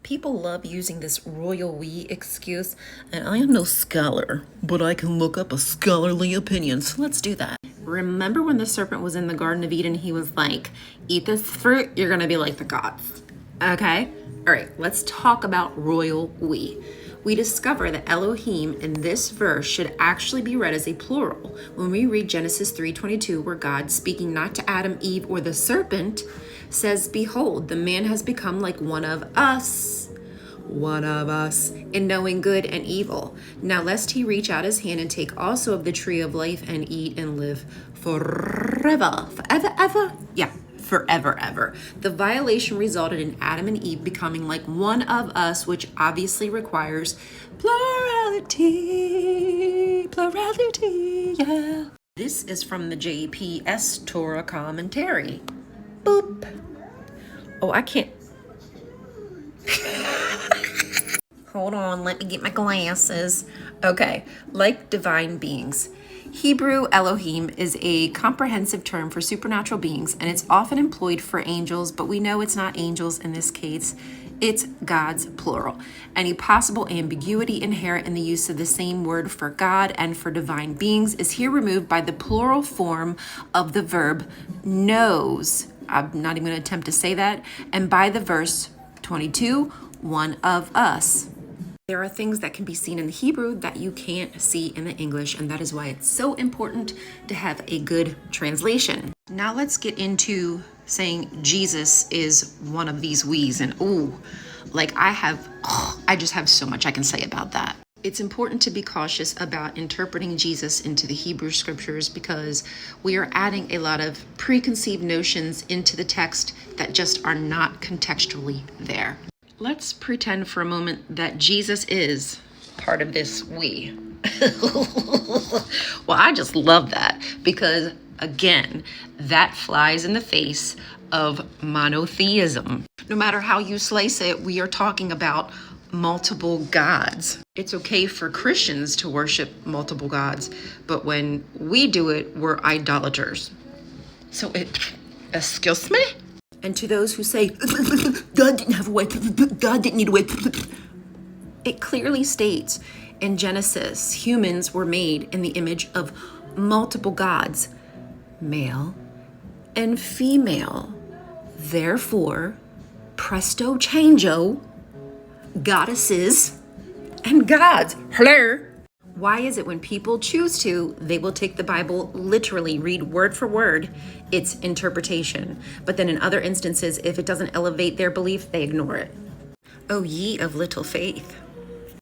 People love using this royal we excuse, and I am no scholar, but I can look up a scholarly opinion, so let's do that. Remember when the serpent was in the Garden of Eden, he was like, eat this fruit, you're gonna be like the gods, okay? All right, let's talk about royal we. We discover that Elohim in this verse should actually be read as a plural. When we read Genesis 3:22, where God, speaking not to Adam, Eve, or the serpent, says, behold, the man has become like one of us, in knowing good and evil. Now lest he reach out his hand and take also of the tree of life and eat and live forever. Forever, ever. The violation resulted in Adam and Eve becoming like one of us, which obviously requires plurality, yeah. This is from the JPS Torah commentary. Boop. Oh, I can't. Hold on, let me get my glasses. Okay, like divine beings. Hebrew Elohim is a comprehensive term for supernatural beings, and it's often employed for angels, but we know it's not angels in this case. It's gods, plural. Any possible ambiguity inherent in the use of the same word for God and for divine beings is here removed by the plural form of the verb knows. I'm not even going to attempt to say that. And by the verse 22, one of us. There are things that can be seen in the Hebrew that you can't see in the English, and that is why it's so important to have a good translation. Now let's get into saying Jesus is one of these we's, and I just have so much I can say about that. It's important to be cautious about interpreting Jesus into the Hebrew scriptures because we are adding a lot of preconceived notions into the text that just are not contextually there. Let's pretend for a moment that Jesus is part of this we. Well, I just love that because, again, that flies in the face of monotheism. No matter how you slice it, we are talking about multiple gods. It's okay for Christians to worship multiple gods, but when we do it, we're idolaters. Excuse me? And to those who say, God didn't have a wife, God didn't need a wife, it clearly states in Genesis, humans were made in the image of multiple gods, male and female. Therefore, presto changeo, goddesses and gods. Hello. Why is it when people choose to, they will take the Bible literally, read word for word, its interpretation. But then in other instances, if it doesn't elevate their belief, they ignore it. Oh, ye of little faith.